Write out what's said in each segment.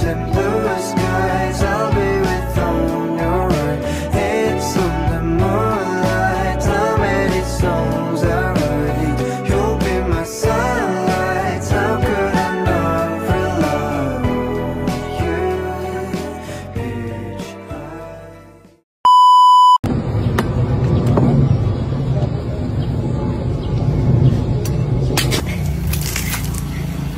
and blue skies. I'll be with on your right. It's on the moonlight. How many songs I write? You'll be my sunlight. How could I not rely on you? Each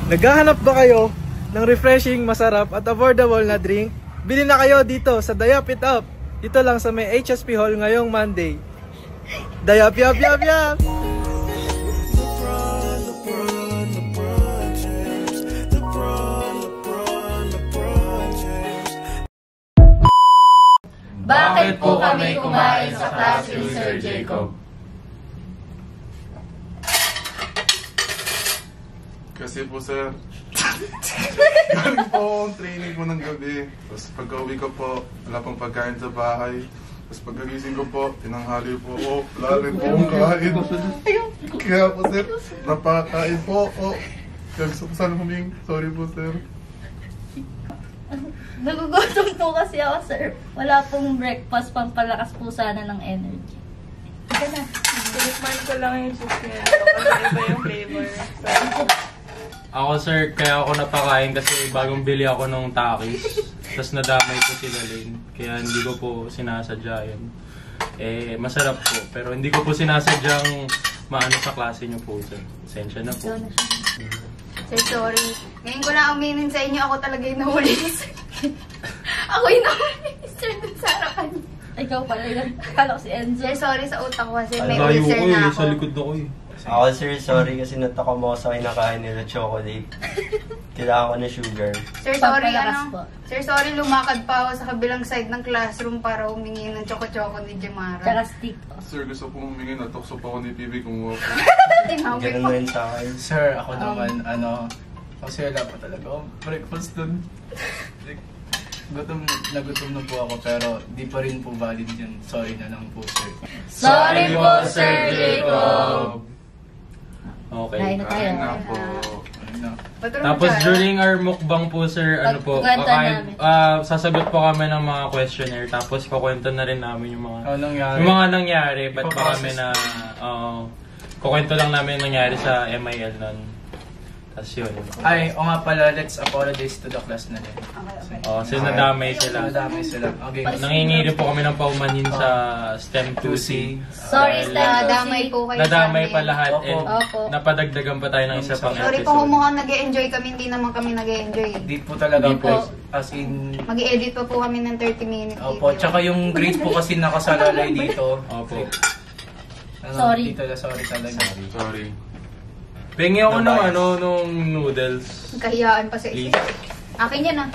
Naghahanap ba kayo ng refreshing, masarap at affordable na drink? Bili na kayo dito sa Dayap It Up. Dito lang sa may HSP Hall ngayong Monday. Dayap yap yap yap! Bakit po kami kumain sa klase ni Sir Jacob? Kasi po sir, galing po akong training ko ng gabi. Tapos pagka-uwi ko po, wala pang pagkain sa bahay. Tapos pagkagising ko po, tinanghali po ako. Wala rin po akong kain. Kaya po sir, napakain po ako. Kaya gusto ko sana huming. Sorry po sir. Nagugutom po kasi ako, sir. Wala pong breakfast, pampalakas po sana ng energy. Ika na. Tinikman ko lang yung soup niya. Kasi iba yung flavor. Ako sir, kaya ako napakain kasi bagong bili ako ng Takis. Tapos nadamay ko sila Lane. Kaya hindi ko po sinasadya yun. Eh, masarap po. Pero hindi ko po sinasadyang maano sa klase niyo po sir. Pasensya na po. Sir, sorry. Ngayon ko na aminin sa inyo, ako talaga yung nahuli ni Sir. Ako yung nahuli ni Sir dun sa harapan. Ikaw pala yun. Kala ko si Enzo. Sir, sorry sa utak ko kasi may Layo ulcer ko na eh, ako. sa likod ako eh. Ako sir, sorry kasi nataka mo sa kinakain nila chocolate. Kailangan ko na sugar. Sir, sorry Pampalakas ano. po. Sir, sorry lumakad pa ako sa kabilang side ng classroom para humingi ng choco-choco ni Jamara. Tsaka stick. Sir, gusto po humingi na tukso pa ako ni PB kumuha po. Tinawi Ganun po. na yun sa akin. Sir, ako naman, kasi wala pa talaga akong breakfast dun. Like, gutom na po ako, pero di pa rin po valid yun. Sorry na lang po, sir. Sorry po, Sir Jacob! Okay. Kain na tayo. Kain na po. Ano? Tapos during our mukbang po sir, ano po, Pagkwento namin. sasagot po kami ng mga questionnaire. Tapos kukwento na rin namin yung mga Ano nangyari? yung mga nangyari. Ba't ba Ipaprocess kami na kukwento lang namin yung nangyari sa MIL nun. Tapos yun. Ay, o nga pala, let's apologize to the class na din. So nadamay sila. Nadamay sila. Okay. Nangingi rin po kami ng paumanhin sa STEM 2C. Sorry, Dahil STEM 2C. Damay po kayo nadamay sa pa amin. lahat Opo. and Opo. napadagdagan pa tayo ng isa pang Sorry po episode. kung mukhang nag-e-enjoy kami, hindi naman kami nag-e-enjoy. Di po talaga Di po. po. As in, Mag-i-edit pa po kami ng 30 minutes. opo. Tsaka yung grade po kasi nakasalalay dito. Opo. Sorry. Dito, sorry talaga. Sorry. Pengi ako nung noodles. Kahiyaan pa sa Please. isa. Akin yan ah.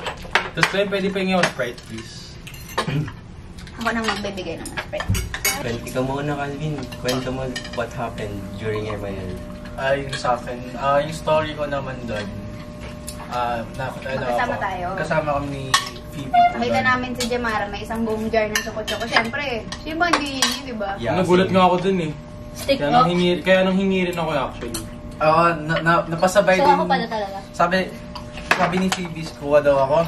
Tapos kayo pwede pengi ako Sprite please. Ako nang magbibigay ng Sprite. Well, ikaw muna Calvin, kwento mo what happened during MIL. Yung sa akin, yung story ko naman doon, Magkasama tayo. Kasama kami ni Phoebe. Nakita namin si Jamara, may isang buong jar ng choco-choco. Siyempre, sino ba hindi yun, di ba? Yeah, Nagulat same. nga ako dun eh. Stick Kaya off. nang hingi rin ako actually. Oo, napasabay So din. ako pala talaga. Sabi ni Phoebe, kuha daw ako.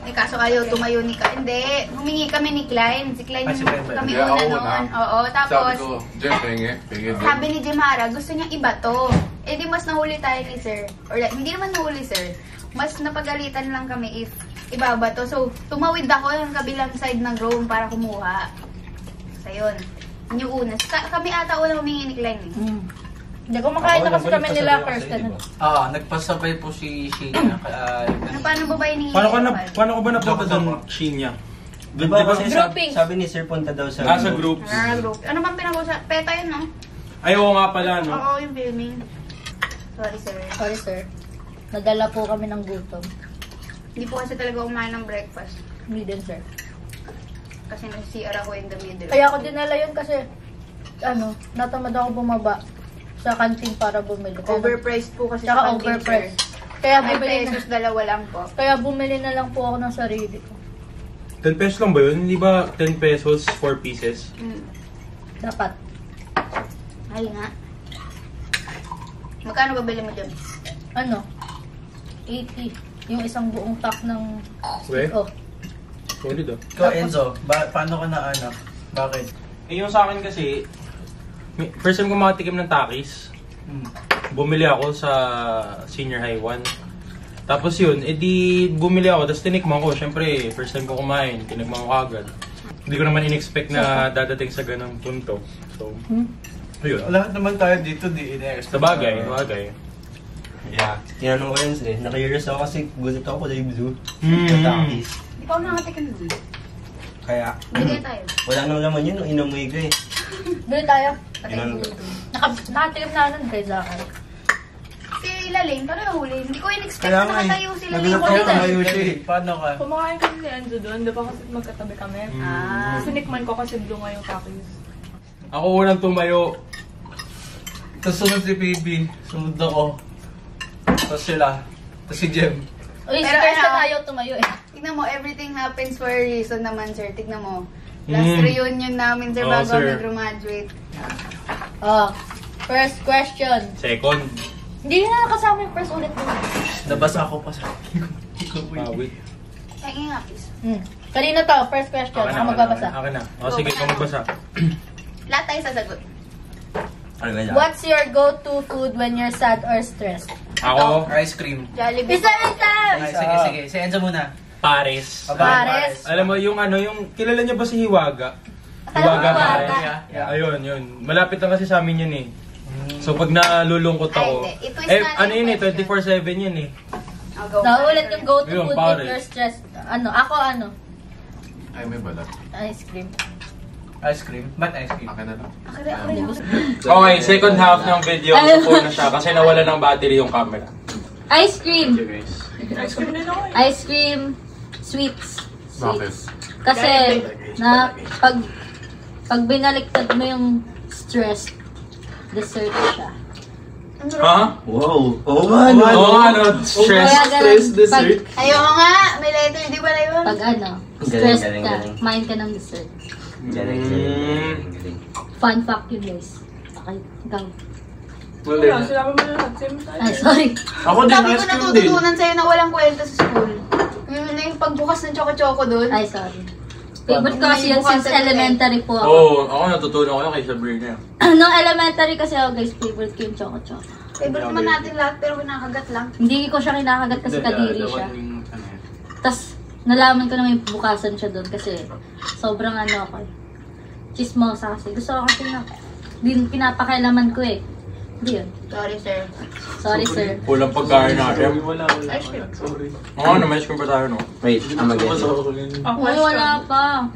Eh, kaso kayo tumayo ni Ka. Hindi, humingi kami ni Klein. Si Klein Ay, si yung Klein ba? kami Hindi, una ako noon. una. Oo, Sabi tapos, ko, Jen, pengi. Pengi din. sabi ni Jamara, gusto niya iba to. Eh di mas nahuli tayo ni Sir. Or like, hindi naman nahuli Sir. Mas napagalitan lang kami if ibaba to. So, tumawid ako yung kabilang side ng room para kumuha. So, yun. Yun yung una. Kami ata una humingi ni Klein eh. Hindi, kumakain na kasi kami nila first. Nagpasabay po si Sheena. Paano ba ba yung Paano ko ba napunta doon Shinya? Diba kasi Grouping. sabi ni Sir punta daw sa Sa groups. group. Ano bang pinag-usap? Peta yun, no? Ay, oo nga pala, no? Oo, yung filming. Sorry, Sir. Sorry, sir. Nadala po kami ng gutom. Hindi po kasi talaga kumain ng breakfast. Hindi din, sir. Kasi nag-CR ako in the middle. Kaya ako dinala yun kasi, natamad ako bumaba sa kantin para bumili. Overpriced po kasi Tsaka sa canteen, overpriced. sir. Kaya 5 bumili pesos, na. dalawa lang po. Kaya bumili na lang po ako ng sarili ko. 10 pesos lang ba yun? Hindi ba 10 pesos, 4 pieces? Dapat. Mahal nga. Magkano ba bili mo dyan? 80. Yung isang buong pack ng... Okay. Oh. Solid ah. Ikaw, Enzo, paano ka naanak? Bakit? Eh, yung sa akin kasi, first time ko makatikim ng Takis. Bumili ako sa senior high 1. Tapos yun, edi bumili ako, tapos tinikman ko. Siyempre, first time ko kumain, tinikman ko agad. Hindi ko naman in-expect na dadating sa ganang punto. So, ayun. Lahat naman tayo dito di in-expect. Sa bagay. Yeah. Tinanong ko yun na-curious ako kasi gusto ako kulay blue. Mm. Takis. Di pa ako nakatikim nun. Kaya, Bigay tayo. wala nang laman yun nung inamoy ko eh. Bili tayo. Ilan? Nakatikim na nun kay Zakar. Si Laling, paano nahuli? Hindi ko in-expect Kaya na nga eh. nakatayo sila Nagulat ako Laling. tayo siya eh. Paano ka? Kumakain kasi si Enzo doon, di ba kasi magkatabi kami? Ah. Sinikman ko kasi blue nga yung Takis. Ako unang tumayo. Tapos sunod si PB, sunod ako. Tapos sila, tapos si Jem. Uy, si Pero Kirsten ano? ayaw tumayo eh. Tignan mo, everything happens for a reason naman, sir. Tignan mo. Last reunion namin, sir, Oo, bago sir. kami graduate. Oh. First question. Second. Hindi na nakasama yung first ulit mo. Nabasa ako pa sa Wait. Ay, nga, please. Kanina to, first question. Ako magbabasa. Akin na. O sige, ikaw magbasa. Lahat tayo sasagot. Ano ba yan? What's your go-to food when you're sad or stressed? Ako, Ice cream. Jollibee. Isa rin Ay, sige. Si Enzo muna. Pares. Pares. Alam mo, yung kilala niyo ba si Hiwaga? Hiwaga. Yeah. Ayun, yun. Malapit lang kasi sa amin yun eh. So pag nalulungkot ako, Ay, hindi. I-twist natin ano yun eh, yung question. 24/7 yun eh. I'll go. Naulit yung go-to Ayun, food pares. when you're stressed. Ako ano? Ay, may balat. Ice cream. Ice cream? Ba't ice cream? Akin na lang. Okay, second half ng video, gusto na siya kasi nawala ng battery yung camera. Ice cream. Ice cream din ako eh. Ice cream. Sweets. Bakit? Kasi na pag binaliktad mo yung stress, dessert siya. Ha? Wow! Oo nga no! Oo, ano, stress. Kaya ganun, dessert. Ayoko nga, may letter, di ba na yun? Pag ano, Galing, stressed galing, ka, galing. kumain ka ng dessert. Galing. Fun fact yun guys. Okay, ikaw. Wala, sila mo lahat. Same tayo. Ay, sorry. Ako din, Sabi ko ice cream din. natututunan sa'yo na walang kwenta sa school. Yung pagbukas ng choco-choco doon. Ay, sorry. Favorite ko kasi yan since elementary po ako. Oo, ako natutunan ko lang kay Sabrina. Nung elementary kasi ako guys, favorite ko yung choco-choco. Favorite naman natin lahat, pero kinakagat lang. Hindi ko siya kinakagat kasi kadiri siya. Tapos, nalaman ko na may bukasan siya doon kasi sobrang ano ako. Chismosa kasi. Gusto ko kasi na, din pinapakailaman ko eh. Hindi yun. Sorry, sir. Sorry, sir. Kulang pagkain natin. Ice cream. Oo, na may ice cream pa tayo, no? Wait, I'm again. Uy, wala pa.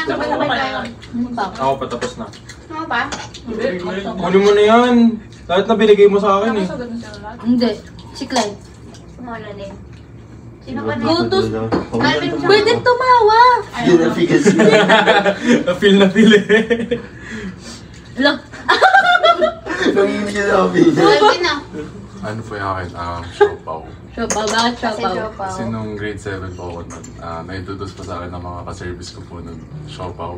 Sabay-sabay tayo. Ano pa? Ako patapos na. Ano pa? Kunin mo na yan. Lahat na binigay mo sa akin eh. Sagot na sila lahat. Hindi. Si Clyde. Sumala din. Sino pa din? Gutos. Calvin mo. Pwede tumawa. Yun ang efficacy. Na-feel eh. Look. Nangingin niya na kami. Calvin na. Ano po yung akin? Siopaw. Siopaw. Bakit Kasi siopaw? Jopaw. Kasi nung grade 7 po ako nun, na-introduce pa sa akin ng mga ka-service ko po ng siopaw.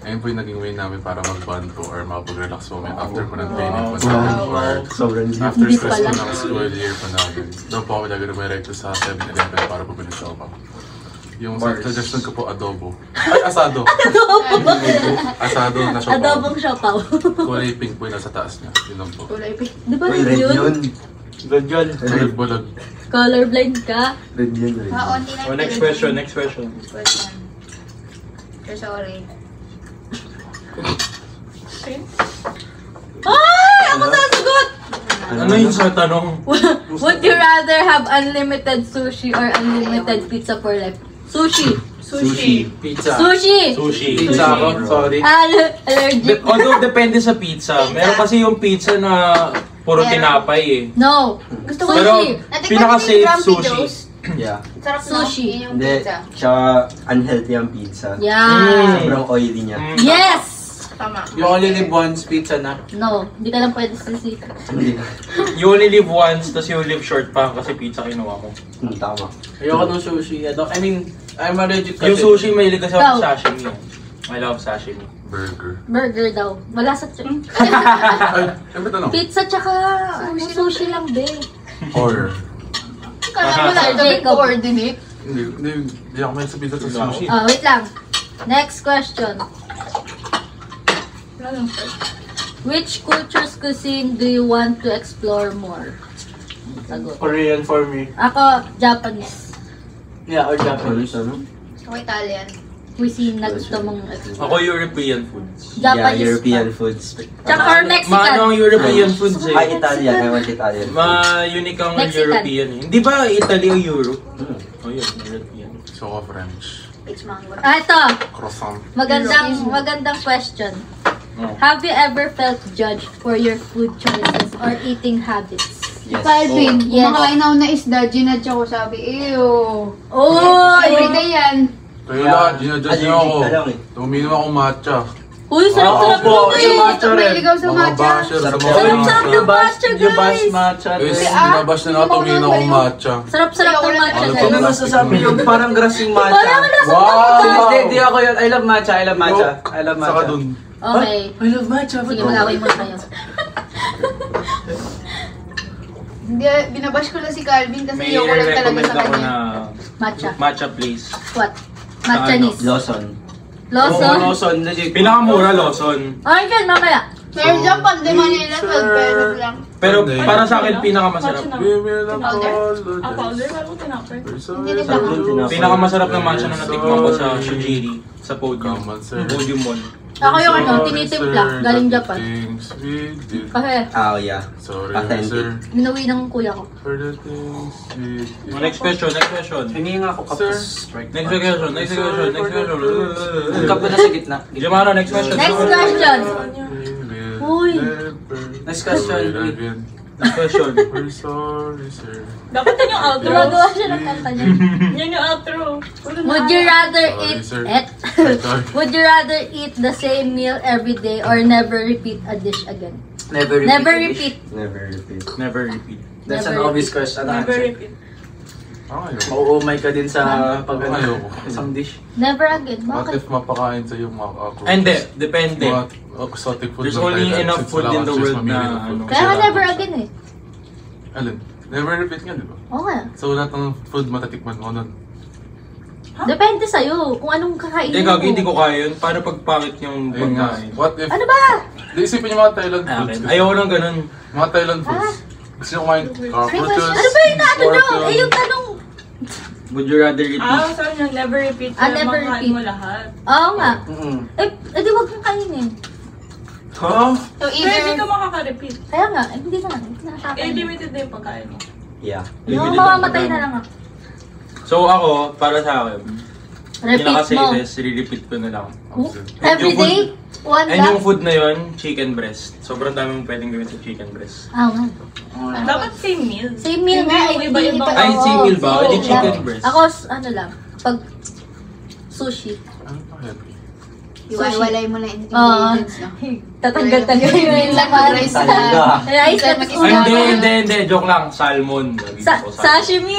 Ayun po yung naging way namin para mag-bond po or makapag-relax po kami after po ng training po sa or Sobrang deep. after Hindi stress po pala. ng school year po namin. Doon po ako nag-redirecto sa 7-Eleven para po bilhin siopaw. Yung suggestion ko po, adobo. Ay, asado. Asado na siopaw. Adobong siopaw. Kulay pink po yung nasa taas niya. Yun lang po. Kulay pink. Di ba Uy, red red yun? yun. Red yun. Red bulag. Colorblind ka? Red yun, red. Onti na Oh, yung next pinag- question, next question. Next question. Sir, sorry. Ay! Ako sasagot! Ano yung sa tanong? Would you rather have unlimited sushi or unlimited pizza for life? Sushi! Sushi. Pizza. Sushi! Sushi. Pizza ako, sorry. Allergic. Although depende sa pizza. Meron kasi yung pizza na puro Meron. tinapay eh. No! Gusto ko Pero Sushi! Natikman pinaka-safe mo yung Grumpy sushi. Joe's? Yeah. Sarap no? Sushi. Yun yung Hindi, pizza. tsaka unhealthy ang pizza. Yeah! Sobrang oily niya. Yes! Tama. You only live once pizza na. No, hindi ka lang pwede sisi. Hindi. You only live once, tapos you live short pa kasi pizza kinuha mo. Tama. Ayoko ng sushi. I mean, I'm allergic kasi. Yung sushi, mahilig kasi ako Ikaw. sa sashimi. I love sashimi. Burger. Burger daw. Wala sa... Ay, ano ba tanong? Pizza tsaka sushi lang, be. Or, Kala Aha. mo lang kami Jacob. coordinate. Hindi ako may sa pizza sa sushi. Oh, wait lang. Next question. Wala lang first. Which culture's cuisine do you want to explore more? Sagot. Korean for me. Ako, Japanese Yeah, or Japanese. Ako Italian. cuisine na gusto mong explore. Ako European foods. Yeah, Japanese European ba? foods. Tsaka or Mexican. Maano ang European foods eh. Ay, Italian. I want Italian. Ma-unique ang Mexican. European eh. Hindi ba Italy o Europe? Oh yun, European. So ako French. It's mango. Ito. Croissant. Magandang question. Oh. Have you ever felt judged for your food choices or eating habits? Yes. Calvin, Yes. kumakain ako na isda, ginadya ko sabi, ew. Oh! Everyday yan. Kayo lahat, ginadjust niyo ako. Allergic ka lang eh. Uminom ako matcha. Uy, sarap-sarap Opo, naman yung eh! matcha rin. Mahilig ako sa Mga matcha. basher, sa mga Sarap-sarap ng matcha, Yung bas guys! matcha. Guys, rin. binabash na ako, uminom ako matcha. Sarap-sarap ng matcha, Ano guys. Ano masasabi yung parang grassing Wala matcha? ka na sa Wow! Hindi ako yun. I love matcha. I love matcha. I love matcha. Saka dun. Okay. I love matcha. Sige, mag-away mo kayo. Hindi, binabash ko lang si Calvin kasi May ayoko lang talaga recommend sa ako kanya. na Matcha. matcha place. What? Matchanis. Lawson. Lawson? Oo, Lawson. Legit. Pinakamura, Lawson. Okay, yan, mamaya. Meron dyan pag di Manila, 12 pesos lang. Pero Sunday. para sa akin, pinakamasarap. Matcha na. We will Powder? Ah, powder? Wala ko tinapay. Hindi nila ako. Pinakamasarap na matcha na natikman ko sa Shujiri. Sa Podium. Come on, sir. Podium Mall. Ako yung ano, tinitimpla, galing Japan. Things we did. Kasi, Oh, yeah. Sorry, Authentic. sir. minuwi ng kuya ko. For the things we did. Oh, next question. Hingi nga ako Sir. kapos. Next question. Ang kapo na sa gitna. Jamaro, next question. Next question. Uy. Next question. Next question. We're sorry, sir. Dapat yan yung outro. Gumagawa siya ng kanta niya. Yan yung outro. Would you rather Sorry, eat sir. Sorry. Would you rather eat the same meal every day or never repeat a dish again? Never repeat. Never the dish. repeat. Never repeat. Never repeat. That's Never an obvious question. Never Answer. repeat. Mauumay ka din sa pag Ayoko. isang dish. Never again. What Bakit? if mapakain sa'yo mga ako? Hindi, depende. Mga exotic food There's ng only Thailand, enough since food wala in kang the choice, world mamili na ng food. ano. Kasi Kaya nga wala never kang again eh. choice. Alin? Never repeat nga, di ba? Oo nga. So lahat ng food matatikman mo nun. Depende sa'yo kung anong kakainin Hindi, mo. gagi, hindi ko kaya yun. Paano pag pangit yung Ayun nga. pagkain? What if... Ano ba? Di isipin yung mga Thailand foods. Akin. Ayoko lang ganun. Mga Thailand foods. Gusto nyo kumain cockroaches, Ano ba yung ano nyo? Eh yung tanong. Would you rather eat Ah, sabi niya, never repeat. Ah, Kaya never makain repeat. mo lahat. Oo nga. Eh di wag kang kainin. Huh? So Pero hindi ka either, makaka-repeat. Kaya nga, eh, hindi na. Hindi na Eh, kakainin. limited na yung pagkain mo. Yeah. Yung mamamatay na lang ako. So ako, para sa akin, Repeat mo. pinaka-safest, re-repeat ko na lang. Every day? One And yung lang? food na yun, chicken breast. Sobrang dami mong pwedeng gawin sa chicken breast. Ah, nga. Dapat same meal. Same meal nga. Same meal, iba-ibang- Ay, oo, same meal ba? same Hindi meal chicken lang. breast. Ako, ano lang, pag sushi. Ano pa yan? iwalay mo na yung Oo. ingredients, no? Tatanggal-tanggal yung laman. Rice Talaga. Rice na Ay, hindi. Joke lang. Salmon. Lagi ko salmon. Sashimi.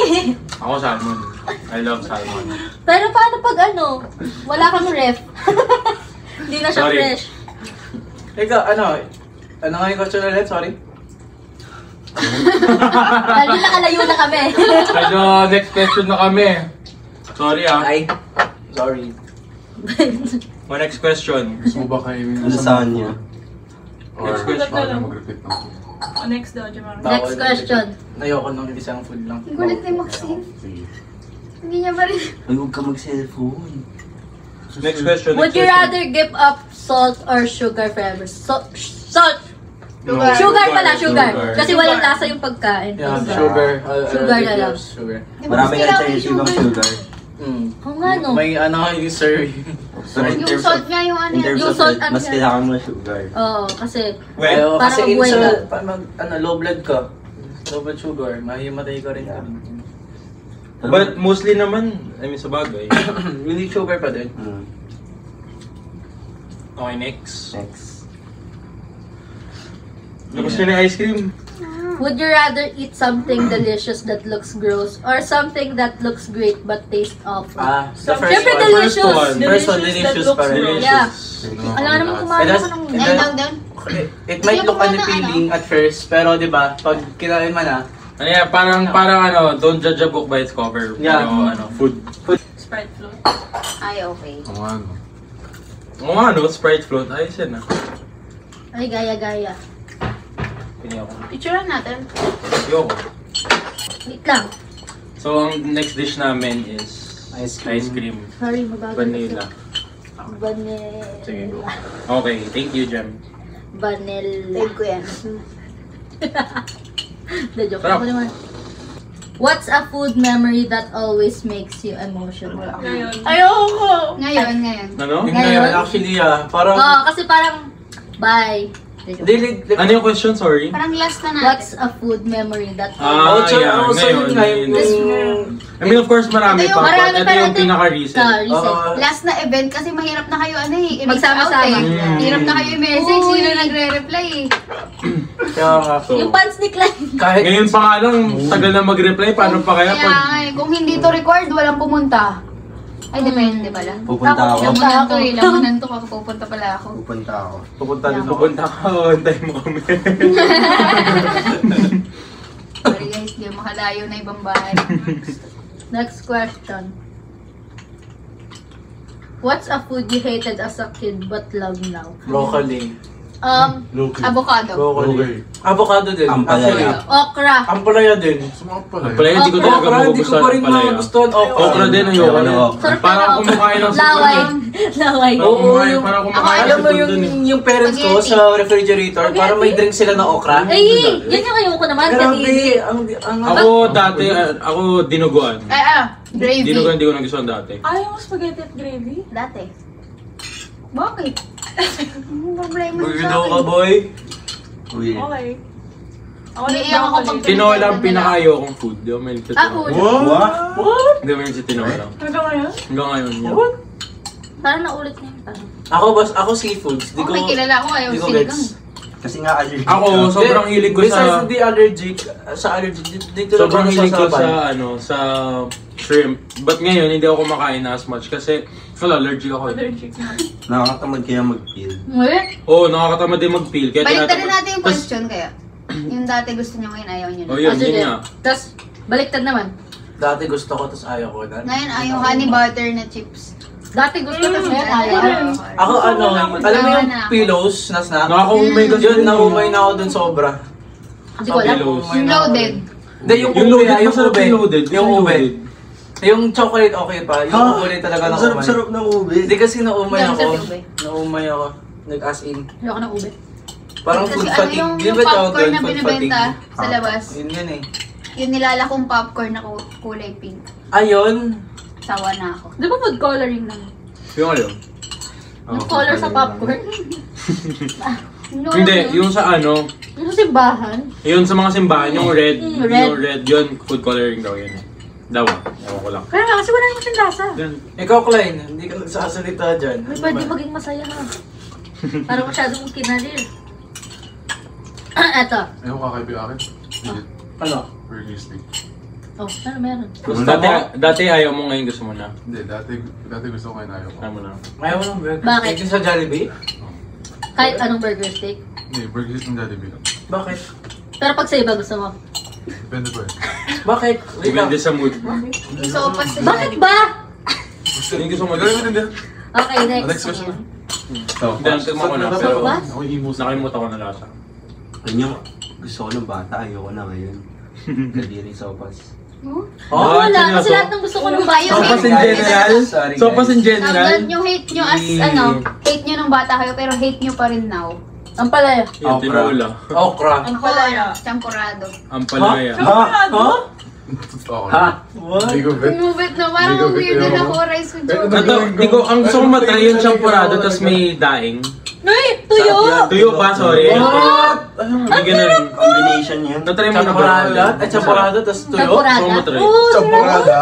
Ako salmon. I love salmon. Pero paano pag ano, wala kang ref? Hindi na siya Sorry. fresh. Ikaw, ano nga yung question ulit? Sorry. Lalo nakalayo na kami. Medyo next question na kami. Sorry ah. Ay. Sorry. My next question. Gusto mo ba kainin Ano saan niya? Or Next question. bawal na mag-repeat ng food? Oh, next daw, Jamar. Next question. Ayoko nung isang food lang. Ang gulat ni Maxine. Sige. Hindi niya pa rin. Ay, huwag ka mag-cellphone. Next question. Would you rather give up salt or sugar forever? Salt! Sugar. Sugar pala, sugar. Sugar. Kasi walang lasa yung pagkain. Yeah, Sugar. sugar. Sugar na lang. Sugar. Marami kang alternative ng sugar. Oo nga no. May ano yung sir. Pero in Yung terms salt of, nga yung ano in yan. terms Yung of salt, health, ano mas yan? kailangan mo ng sugar. Oo, kasi Well, Ayaw, Para kasi mabuhay insa, ka. low blood ka. Low blood sugar, mahimatay ka rin. but mostly naman, I mean sa bagay. Really sugar pa din. Okay, next. Next. Tapos na yung ice cream. would you rather eat something delicious that looks gross or something that looks great but tastes awful? The first Siyempre one. delicious. First one, Delicious delicious that pa rin. looks Yeah. Tingnan mo Alam kami naman lahat. kumain And ako that's- ng... And down down. It might look unappealing at first, pero di ba, pag kinain mo na, Ano yan, parang ano, don't judge a book by its cover. Yeah. Pero, ano, food. Sprite float. Ay, okay. Ang ano. Oo nga, no? Sprite float. Ayos yan, ah. Ay, gaya-gaya. Piniyoko. Picturean natin. Ayoko. Wait lang. So, ang next dish namin is ice cream. Sorry, mabagal. Vanilla. Vanilla. Sige, go. Okay, thank you, Jem. Vanilla. Tag ko yan. The joke Sarap. ako naman. What's a food memory that always makes you emotional? Ngayon. Ayoko! Ngayon. Ano? Yun na yun, actually parang... Oo, kasi parang, bye. The joke. Ano yung question? Sorry? Parang last na natin. What's a food memory that Ah, yeah, ngayon. I mean, of course, marami Ito pa. yung- But ito yung pinaka-recent. Recent. Last na event kasi mahirap na kayo i-reach Magsama-sama. out eh. Hirap na kayo i-message. Uy. Sino nagre-reply eh. Kaya nga, So, Yung pants ni Klein. kahit... ngayon pa nga lang, tagal na mag-reply. Paano pa kaya Kaya pag... nga eh, kung hindi to required, walang pumunta. Ay, depende pala. Pupunta ako. Lamunan to eh. Lamunan to kapag pupunta pala ako. Pupunta ako. Pupunta ka, antayin mo kami. Sorry guys, di makalayo na ibang bahay. Next question. What's a food you hated as a kid but love now? Broccoli. Avocado. Broccoli. Avocado din. Ampalaya. Okra. Ampalaya din. Sumama pala. Ang palaya, hindi ko talaga Okra, hindi ko magugustuhan pa rin ang palaya. magustuhan. Okra din, ayoko na. Sarap Parang na kumakain ng Laway. Laway. Oo, parang kumakain Alam ng mo food dun eh. yung parents ko sa refrigerator, para may drink sila na okra. Ay, yan yung ayoko naman. Grabe, Kanini. Ako dati, ako dinuguan. Gravy. Dinuguan, hindi ko nagustuhan dati. Ayaw mo spaghetti at gravy? Dati. Bakit? Anong problema Uy, sa daw ka, akin? boy. Okay. Ako Umiiyak ako pag Tinola ang pinaka-ayokong food. Di ba may sa Ako. tinola? Hindi ba may sa tinola? Hanggang ngayon? Hanggang ngayon yun. Parang naulit na yung tanong. Ako seafoods. Di ko, Okay, kilala ako. Ayaw di ko sinigang. gets. Kasi nga allergic. Ako, sobrang hilig ko Besides sa... hindi allergic, sa allergic, dito lang Sobrang ako hilig ko nasasapan. sa shrimp. But ngayon, hindi ako kumakain na as much kasi allergic ako. Allergic na. Nakakatamad kaya mag-peel. Oo, nakakatamad din mag-peel. Kaya Balik tinatamad- natin yung Tas- question kaya. Yung dati gusto niyo ngayon, ayaw niyo na. Oh, yun nga. Tapos, baliktad naman. Dati gusto ko, tapos ayaw ko na. Ngayon, ayaw honey butter na chips. Dati gusto ko ngayon ayaw. Ako alam mo yung pillows na snack? Nakaka-umay kasi. Yun, naumay na ako dun sobra. Hindi ko alam. Pillows. Yung loaded. Hindi, yung Yung ube, loaded, yung masarap ube. yung loaded. Yung ube. loaded. Yung chocolate okay pa, yung ube talaga na umay. Sarap ng ube. Hindi kasi naumay Ang ako. sarap yung ube. Naumay ako. Nag-as in. Ayoko ng ube. Parang Kasi food ano fatigue. yung Di ba tawag popcorn doon? na Food binibenta fatigue. sa labas. Yun yun eh. Yung nilalakong popcorn na kulay pink. Ayun. Sawa na ako. Di ba food coloring lang? Yung ano? Yung color sa popcorn? Hindi, yung sa ano, Yung sa simbahan? yun sa mga simbahan, yung red, red. yung red, yun, food coloring daw yun. Daw, ewan ko lang. Kaya nga, kasi wala naman siyang lasa. Yun. Ikaw, Klein, hindi ka nagsasalita dyan. May pwede maging masaya ha. Parang masyadong kinaril. Eto. Ayaw ko kakaibi akin. Hindi. Ano? Burger steak. Oh, ano meron? Dati ayaw mo, ngayon gusto mo na. Hindi, dati gusto ko ngayon ayaw ko. Ayaw mo na. Ayaw mo ng burger. Bakit? Steak yung sa Jollibee? Kahit anong burger steak. Hindi, burger steak ng Jollibee lang. Bakit? Pero pag sa iba gusto mo. Depende po eh. Bakit? Wait lang. Depende sa mood. So, pas Bakit ba? Hindi gusto mo. Gawin mo din din. Okay, next. Next question na. Dante mo ko na, pero Bas? Ako yung imus. nakalimutan ko na lasa. Ganyan, gusto ko ng bata, ayoko na ngayon. Kadiri sopas. Oh, Ah, wala. seryoso? Kasi lahat ng gusto ko ng bayo. Sopas in general? Sorry, Sopas in general? Tawag yung hate nyo as hate nyo nung bata kayo pero hate nyo pa rin now. Ang palaya. Yung tinola. Okra. Ang palaya. Champurado. Ang palaya. Ha? Okay. Ha? What? Hindi ko bet. Move na parang Hindi ko weird bet. na ako rice with Pero chocolate. Di ko, ang gusto ko matry yung champurado tas may daing. Ay, tuyo! Tuyo pa, sorry. What? Hindi ganun. Combination yun. Natry mo na Champurada? At champurada, tas tuyo? Champurada. Gusto ko matry. Oh, Champurada?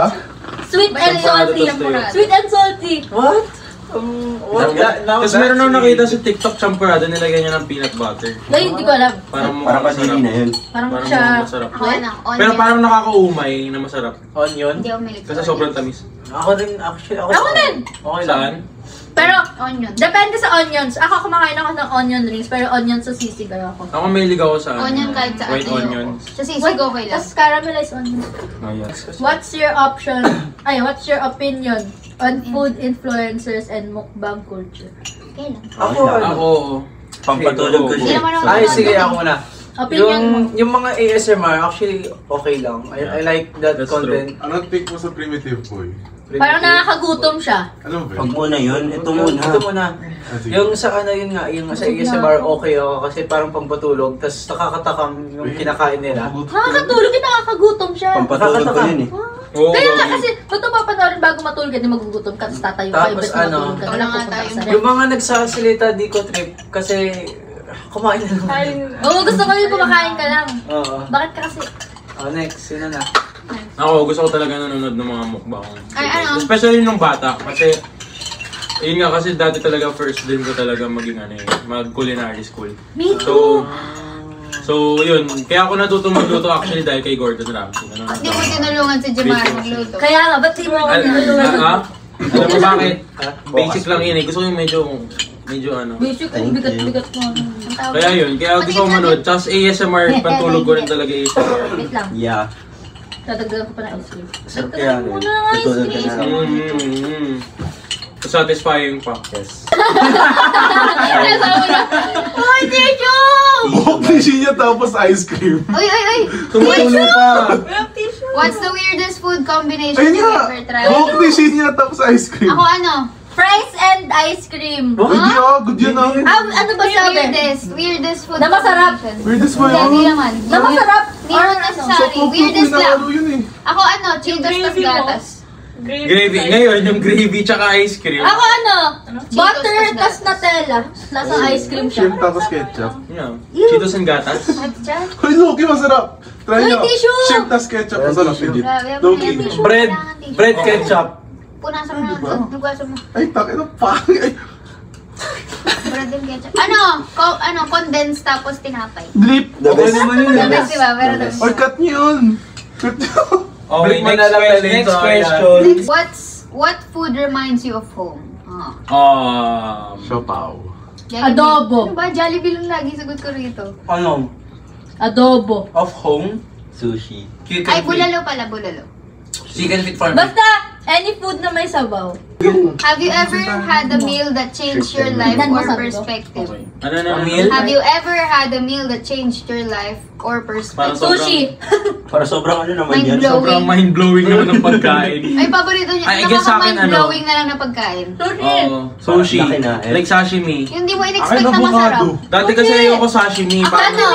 sweet and Champurado salty. tas tuyo. Sweet and salty. What? What? Tapos meron nang nakita sa TikTok champurado, nilagyan niya ng peanut butter. Ay, hindi ko alam. Parang Parang mukhang kadiri masarap. na yun. Parang Parang siya. mukhang masarap. Ako yan ako. Pero parang nakakaumay na masarap. Onion? Hindi ako milik. Kasi sobrang tamis. Ako rin, actually. Ako din! Okay lang. Saan? Pero, Onion. depende sa onions. Ako kumakain ako ng onion rings, pero onion sa sisig ako. Ako may ligaw ako sa Onion kahit sa white ano. onions. Sa sisig okay lang. Tapos caramelized onion. Oh, yes. What's your option? What's your opinion on food influencers and mukbang culture? Okay lang. Ako, Pampatulog ko Hindi siya. naman ako Ay, sige, ako muna. Opinion mo. Yung mga ASMR, actually, okay lang. I like that That's content. Ano take mo sa Primitive Boy? Parang nakakagutom siya. Alam mo ba? Pag muna yun, ito muna. Ito muna. Sige. Yung sa ano yun nga, yung sa ASMR okay ako kasi parang pampatulog, tapos nakakatakam yung kinakain nila. Nakakatulog yun, nakakagutom siya. Pampatulog ko yun eh. Oo, Kaya nga gagi. kasi, ba't ito papanoorin bago matulog hindi magugutom ka, tapos tatayo ka, Tapos iba't ano, matulog ka, wala wala nga pupunta ka tayong sa Yung rep. mga nagsasalita di ko trip kasi kumain na lang. Oo, gusto ko yung kumakain ka lang. Oo. Bakit ka kasi? Next, sino na? Ako, gusto ko talaga nanonood ng mga mukbang. Ay, ano? Especially nung bata. Kasi, yun nga kasi dati talaga first din ko talaga maging mag-culinary school. Me too. So, yun. Kaya ako natutong magluto actually dahil kay Gordon Ramsay. Hindi mo tinulungan si Jemar magluto. Kaya nga, ba't di mo ako tinulungan? Alam mo bakit? Basic lang yun eh. Gusto ko yung medyo ano. Basic, ang bigat-bigat mo. Ang tawag Kaya yun, kaya gusto ko manood. Tapos ASMR, pantulog ko rin talaga ASMR. Wait lang. Yeah. Dadagdagan ko pa ng ice cream. Sarap kaya rin. Muna ng ice Tutulog ka cream. na. Satisfying pa. Yes. Ano sabi na? Uy, Techo! Buhok tissue niya tapos ice cream. Uy! Tumutulong pa! What's the weirdest food combination Ayun you nga! ever tried? Buhok tissue niya tapos ice cream. Ako ano? Fries and ice cream. Hindi good yun ah. Ano ba sabi? Weirdest food Na masarap. combination. Weirdest ba Hindi yun? naman. Na masarap. Hindi naman necessary. Weirdest lang. yun eh. Ako ano? Cheetos tas gatas. Gravy. Ngayon, yung gravy tsaka ice cream. Ako ano? Cheetos Butter tas tas Nutella. Lasang ice cream siya. Shrimp tapos ketchup. Yeah. Cheetos and gatas. Hoy, Loki, masarap. Try Uy, nyo. tissue! Shrimp tapos ketchup. Masarap, legit. Grabe, Loki. tissue. Bread. Kailangan tissue. Bread ketchup. Punasan mo na. Nugasan mo. Ay, takin na pangit. Ay, Bread and ketchup. Ano? Condensed tapos tinapay. drip. The best. naman yun The eh. best, diba? Pero the best. Or cut nyo yun. Cut nyo. Okay, Break mo na lang next question. What food reminds you of home? Siopaw. Jollibee. Adobo. Ano ba? Jollibee lang lagi sagot ko rito. Ano? Adobo. Of home? Sushi. Chicken Ay, feet. bulalo pala, bulalo. Chicken feet for me. Basta, any food na may sabaw. Have you ever had a meal that changed your life or perspective? Ano na? Meal? Have you ever had a meal that changed your life or perspective? Parang Sushi. Para sobrang ano naman yan. Mind-blowing. Sobrang mind-blowing naman ng pagkain. Ay, paborito niya. I guess sa akin, Mind-blowing na lang na pagkain. Oo. Sushi. Laki na, eh. Like sashimi. Yung di mo in-expect na masarap. Dati kasi ayoko sashimi. Ako ano?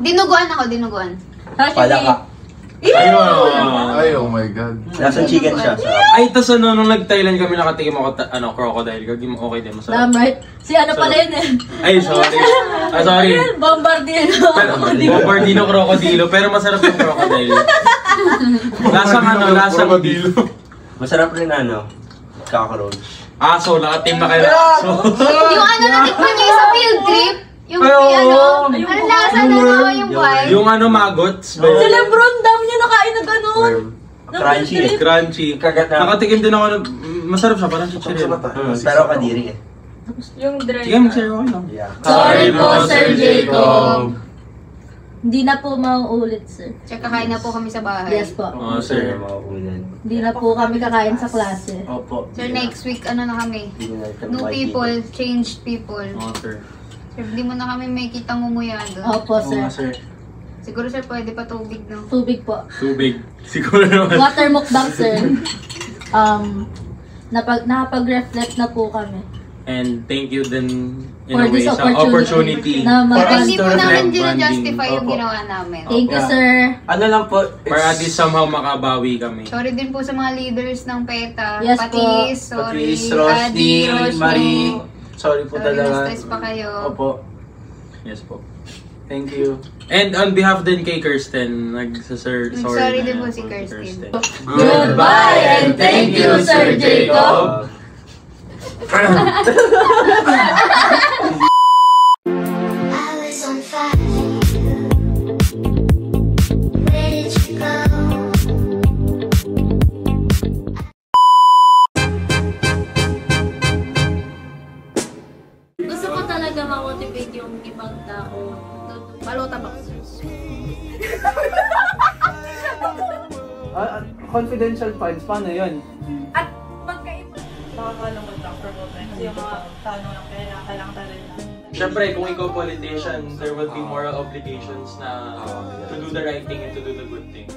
Dinuguan ako, dinuguan. Palaka. Ay, oh my God. Lasang chicken siya. Sarap. Ay, tas ano, nung nag-Thailand kami nakatikim ako, crocodile. Gagim okay din, masarap. Damn right. Si ano pala yun eh. Ay, sorry. Sorry. Bombardino. Bombardino crocodilo, pero masarap yung crocodile. Lasang lasang Crocodilo. Masarap rin ano. Cockroach. aso, nakatim na kayo ng aso. Yung ano natikman niyo sa field trip? Yung ano lasa na yung white? Yung magots. Si Lebron, dami niya nakain na ganun. Crunchy eh. Crunchy. Kagat na. Nakatikim din ako ng, masarap siya, parang chichirya. Pero kadiri eh. Yung dry. Sige, mag-share ako lang. Yeah. Sorry po, Sir Jacob. Hindi na po mauulit, sir. Tsaka kakain na po kami sa bahay. Yes po. Oo, sir. Mga ulan. Hindi na po kami kakain sa klase. Opo. Sir, next week ano na kami? Hindi na natin New makikita. people, changed people. Oo, sir. Sir, hindi mo na kami may kitang umuya doon. Opo, Oo sir. nga, sir. Siguro sir, pwede pa tubig, no? Tubig po. Tubig. Siguro naman. Water mukbang, sir. Nakapag-reflect na po kami. And thank you din in For a way this sa opportunity. Na Pero mag- hindi po to namin reflect justify yung Opo. ginawa namin. Thank you, Yeah. sir. Ano lang po, Para at least somehow makabawi kami. Sorry din po sa mga leaders ng PETA. Yes po. Patis, sorry. Patrice, Roshni, Roshni. Marie. Sorry po Sorry, talaga. na-stress pa kayo. Opo. Yes po. Thank you. And on behalf din kay Kirsten, sorry Sorry na din po yan si po Kirsten. Goodbye and thank you, Sir Jacob. Confidential funds, paano yun? At magkaiba. Nakakalungkot lang for moment. Kasi yung mga tanong lang kailangan talaga lang. Siyempre, kung ikaw politician, there will be moral obligations na to do the right thing and to do the good thing.